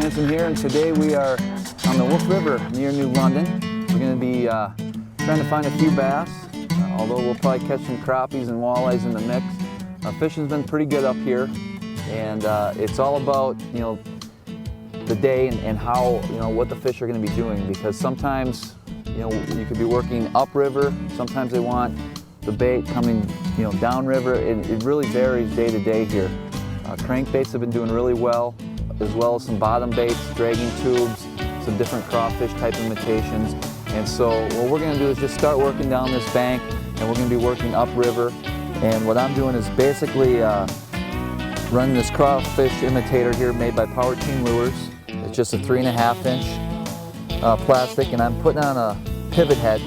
Hanson here, and today we are on the Wolf River near New London. We're going to be trying to find a few bass, although we'll probably catch some crappies and walleyes in the mix. Fishing's been pretty good up here, and it's all about the day and how what the fish are going to be doing, because sometimes you could be working upriver, sometimes they want the bait coming downriver. It really varies day to day here. Crankbaits have been doing really well as some bottom baits, dragging tubes, some different crawfish type imitations. And so what we're going to do is just start working down this bank, and we're going to be working upriver. And what I'm doing is basically running this crawfish imitator here made by Power Team Lures. It's just a 3.5 inch plastic, and I'm putting on a pivot head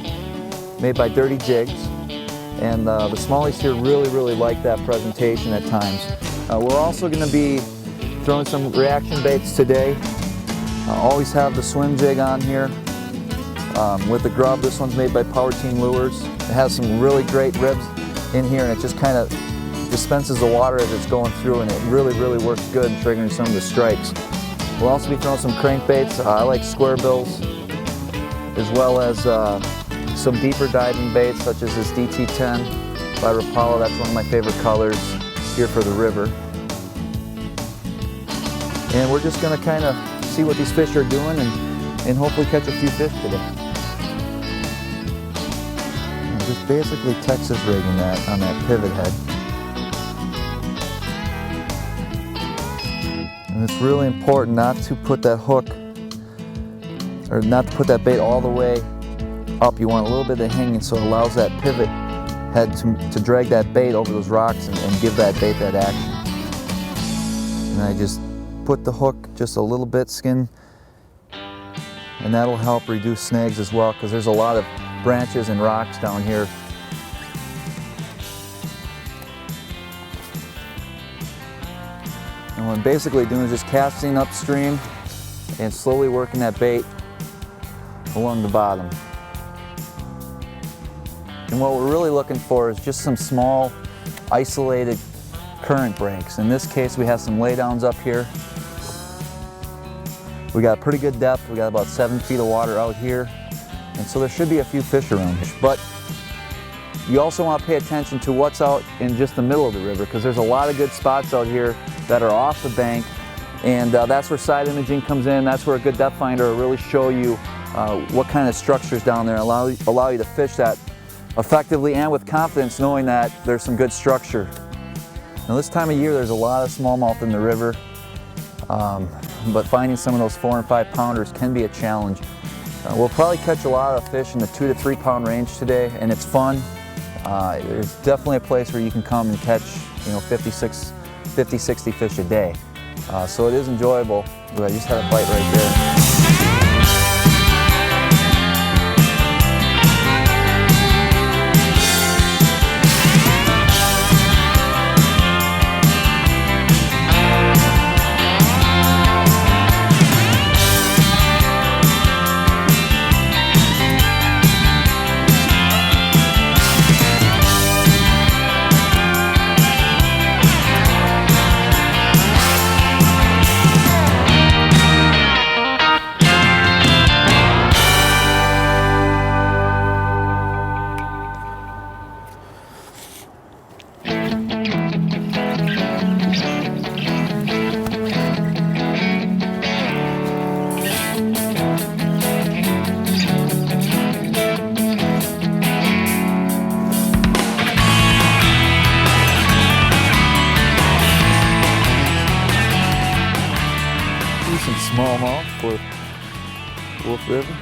made by Dirty Jigs. And the Smallies here really like that presentation at times. We're also going to be throwing some reaction baits today. Always have the swim jig on here with the grub. This one's made by Power Team Lures. It has some really great ribs in here, and it just kind of dispenses the water as it's going through, and it really works good in triggering some of the strikes. We'll also be throwing some crankbaits. I like square bills, as well as some deeper diving baits such as this DT10 by Rapala. That's one of my favorite colors here for the river. And we're just going to kind of see what these fish are doing and hopefully catch a few fish today. I'm just basically Texas rigging that on that pivot head. And it's really important not to put that hook, or not to put that bait all the way up. You want a little bit of hanging so it allows that pivot head to drag that bait over those rocks and give that bait that action. And I just put the hook just a little bit skin, and that'll help reduce snags as well, because there's a lot of branches and rocks down here. And what I'm basically doing is just casting upstream and slowly working that bait along the bottom. And what we're really looking for is just some small, isolated current breaks. In this case, we have some laydowns up here. We got pretty good depth. We got about 7 feet of water out here. And so there should be a few fish around. But you also want to pay attention to what's out in just the middle of the river, because there's a lot of good spots out here that are off the bank. And that's where side imaging comes in. That's where a good depth finder will really show you what kind of structures down there, allow you to fish that effectively and with confidence, knowing that there's some good structure. Now this time of year there's a lot of smallmouth in the river, but finding some of those 4 and 5 pounders can be a challenge. We'll probably catch a lot of fish in the 2 to 3 pound range today, and it's fun. There's definitely a place where you can come and catch 50, 60 fish a day. So it is enjoyable, but I just had a bite right there. Some smallmouth for Wolf River.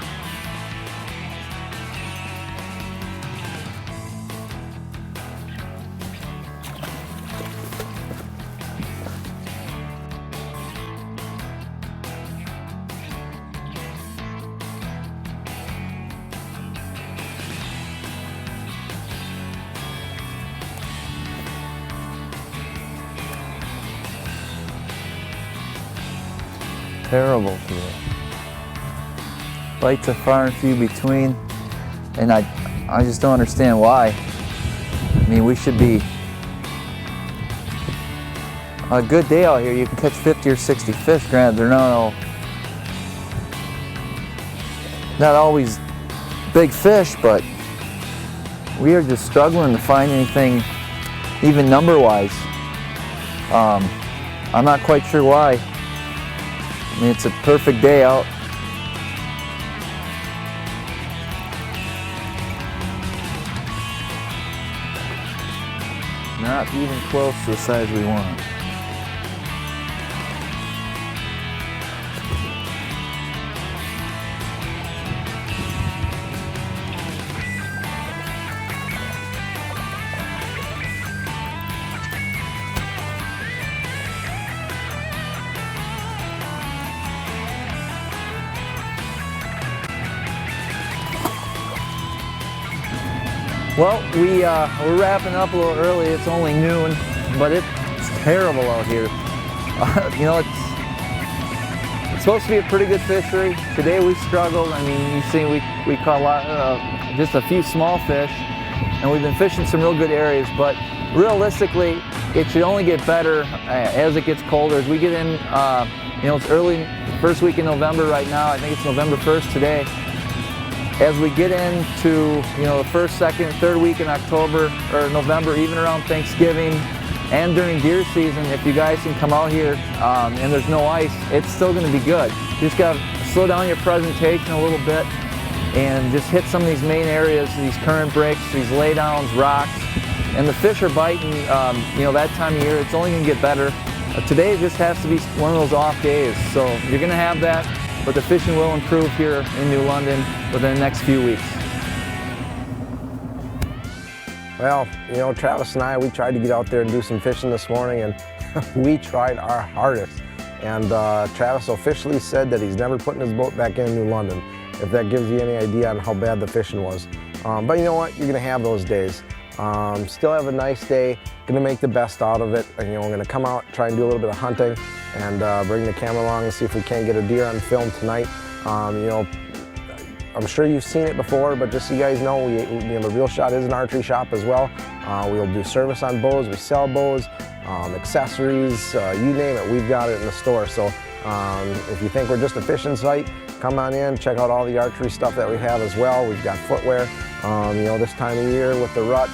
Terrible today. Bites are far and few between, and I just don't understand why. I mean, we should be a good day out here. You can catch 50 or 60 fish. Granted, they're not all not always big fish, but we are just struggling to find anything, even number-wise. I'm not quite sure why. I mean, it's a perfect day out. Not even close to the size we want. Well, we're wrapping up a little early. It's only noon, but it's terrible out here. You know, it's supposed to be a pretty good fishery. Today we struggled. I mean, you see, we caught a lot, just a few small fish, and we've been fishing some real good areas. But realistically, it should only get better as it gets colder. As we get in, you know, it's early, first week in November right now. I think it's November 1st today. As we get into, you know, the first, second, third week in October or November, even around Thanksgiving and during deer season, if you guys can come out here and there's no ice, it's still going to be good. You just got to slow down your presentation a little bit and just hit some of these main areas, these current breaks, these laydowns, rocks, and the fish are biting, you know, that time of year. It's only going to get better. Today just has to be one of those off days, so you're going to have that. But the fishing will improve here in New London within the next few weeks. Well, you know, Travis and I, we tried to get out there and do some fishing this morning, and we tried our hardest. And Travis officially said that he's never putting his boat back in New London, if that gives you any idea on how bad the fishing was. But you know what? You're going to have those days. Still have a nice day, going to make the best out of it. And, you know, we're going to come out, try and do a little bit of hunting, and bring the camera along and see if we can't get a deer on film tonight. You know, I'm sure you've seen it before, but just so you guys know, you know, the Real Shot is an archery shop as well. We'll do service on bows, we sell bows, accessories, you name it, we've got it in the store. So if you think we're just a fishing site, come on in, check out all the archery stuff that we have as well. We've got footwear, you know, this time of year with the rut,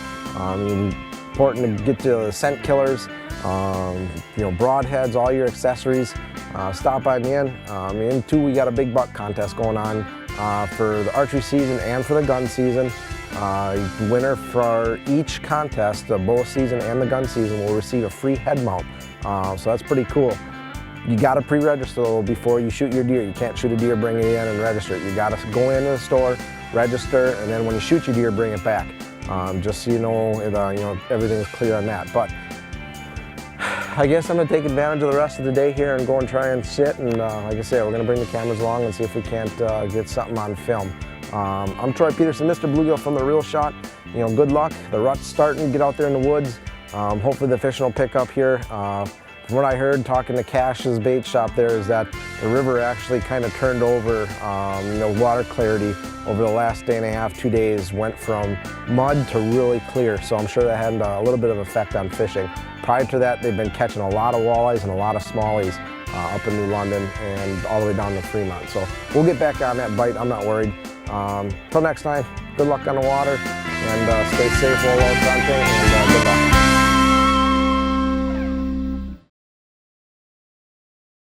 important to get to the scent killers, you know, broadheads, all your accessories. Stop on in. And too, we got a big buck contest going on for the archery season and for the gun season. Winner for each contest, the bow season and the gun season, will receive a free head mount. So that's pretty cool. You got to pre-register though before you shoot your deer. You can't shoot a deer, bring it in and register it. You got to go into the store, register, and then when you shoot your deer, bring it back. Just so you know, everything's clear on that. But I guess I'm going to take advantage of the rest of the day here and go and try and sit. And like I said, we're going to bring the cameras along and see if we can't get something on film. I'm Troy Peterson, Mr. Bluegill from The Real Shot. You know, good luck. The rut's starting. Get out there in the woods. Hopefully the fishing will pick up here. From what I heard, talking to Cash's bait shop there, is that the river actually kind of turned over, you know, water clarity over the last day and a half, 2 days, went from mud to really clear. So I'm sure that had a little bit of effect on fishing. Prior to that, they've been catching a lot of walleyes and a lot of smallies up in New London and all the way down to Fremont. So we'll get back on that bite, I'm not worried. Till next time, good luck on the water and stay safe while out hunting, and good luck.